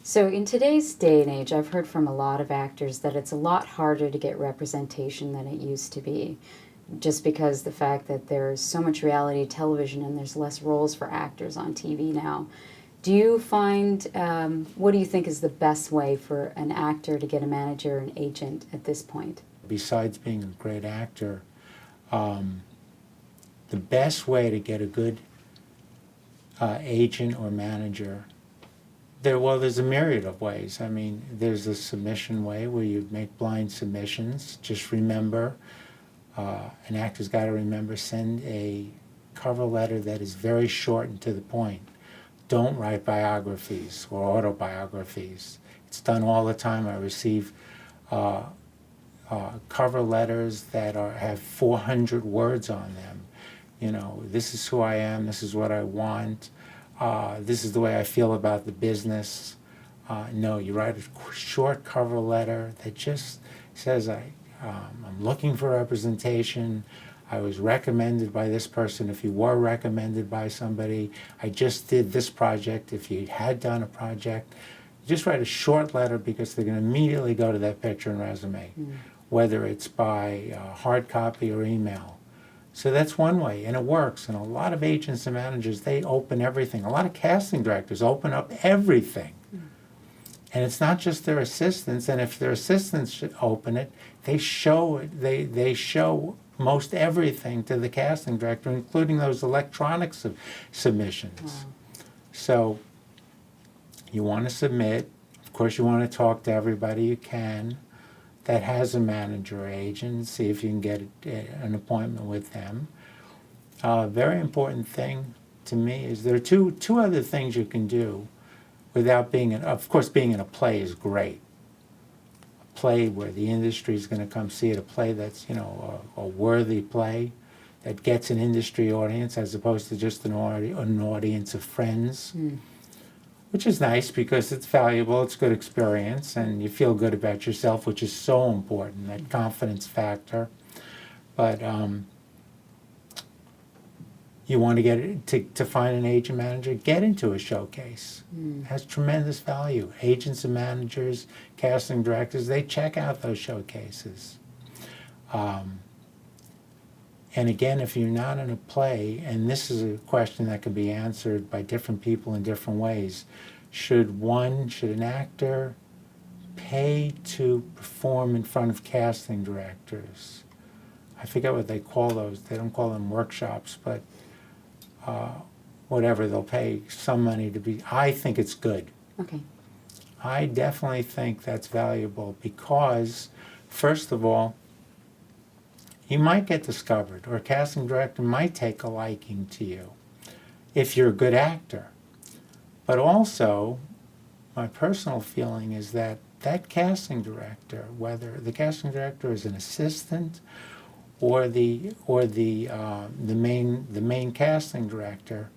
So in today's day and age, I've heard from a lot of actors that it's a lot harder to get representation than it used to be, just because the fact that there's so much reality television and there's less roles for actors on TV now. Do you find, what do you think is the best way for an actor to get a manager or an agent at this point? Besides being a great actor, the best way to get a good agent or manager, there's a myriad of ways. I mean, there's a submission way where you make blind submissions. Just remember, an actor's got to remember, send a cover letter that is very short and to the point. Don't write biographies or autobiographies. It's done all the time. I receive cover letters that have 400 words on them. You know, this is who I am, this is what I want, this is the way I feel about the business. No, you write a short cover letter that just says, I'm looking for representation. I was recommended by this person. If you were recommended by somebody, I just did this project. If you had done a project, just write a short letter because they're going to immediately go to that picture and resume, whether it's by hard copy or email. So that's one way, and it works. And a lot of agents and managers, they open everything. A lot of casting directors open up everything. And it's not just their assistants, and if their assistants should open it, they show it. They show most everything to the casting director, including those electronic submissions. Wow. So you want to submit. Of course, you want to talk to everybody you can that has a manager or agent, see if you can get an appointment with them. Very important thing to me is there are two other things you can do without being of course, being in a play is great. A play where the industry is going to come see it, a play that's, you know, a worthy play that gets an industry audience as opposed to just an audience of friends. Which is nice because it's valuable, it's good experience, and you feel good about yourself, which is so important, that confidence factor. But you want to get to find an agent manager, get into a showcase. It has tremendous value. Agents and managers, casting directors, they check out those showcases. And again, if you're not in a play, and this is a question that can be answered by different people in different ways, should an actor pay to perform in front of casting directors? I forget what they call those. They don't call them workshops, but whatever, they'll pay some money to be. I think it's good. Okay. I definitely think that's valuable because, first of all, you might get discovered, or a casting director might take a liking to you if you're a good actor. But also, my personal feeling is that that casting director, whether the casting director is an assistant or the main casting director,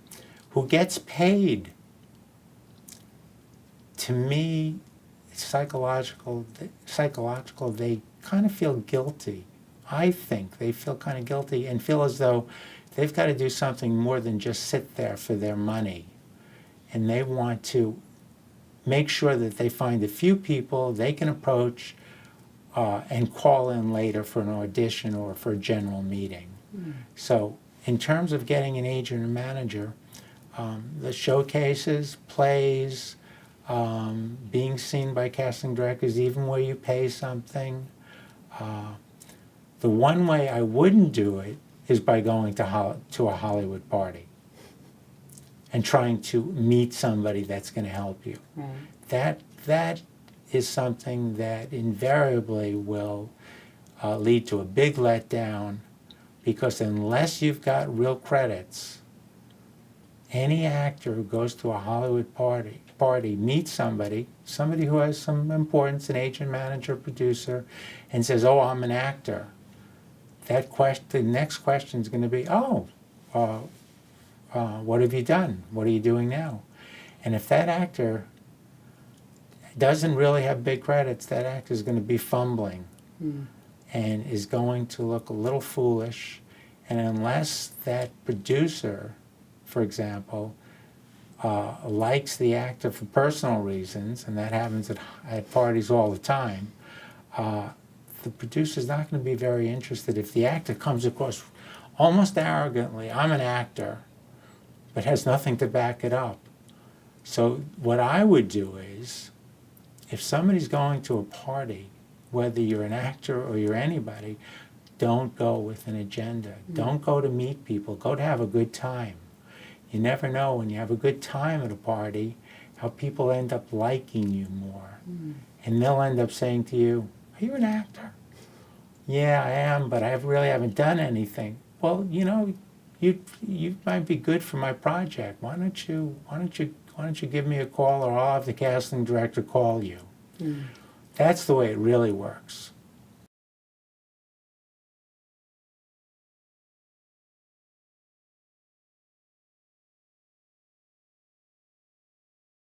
who gets paid, to me, it's psychological. They kind of feel guilty. I think they feel kind of guilty and feel as though they've got to do something more than just sit there for their money. And they want to make sure that they find a few people they can approach and call in later for an audition or for a general meeting. So in terms of getting an agent or manager, the showcases, plays, being seen by casting directors, even where you pay something, the one way I wouldn't do it is by going to a Hollywood party and trying to meet somebody that's going to help you. Right. That is something that invariably will lead to a big letdown, because unless you've got real credits, any actor who goes to a Hollywood party meets somebody who has some importance, an agent, manager, producer, and says, "Oh, I'm an actor." The next question is going to be, what have you done? What are you doing now? And if that actor doesn't really have big credits, that actor is going to be fumbling and is going to look a little foolish. And unless that producer, for example, likes the actor for personal reasons, and that happens at parties all the time, the producer's not going to be very interested if the actor comes across almost arrogantly, I'm an actor, but has nothing to back it up. So what I would do is, if somebody's going to a party, whether you're an actor or you're anybody, don't go with an agenda. Don't go to meet people. Go to have a good time. You never know when you have a good time at a party how people end up liking you more. And they'll end up saying to you, are you an actor? Yeah, I am, but I really haven't done anything. Well, you know, you might be good for my project. Why don't you give me a call, or I'll have the casting director call you. That's the way it really works.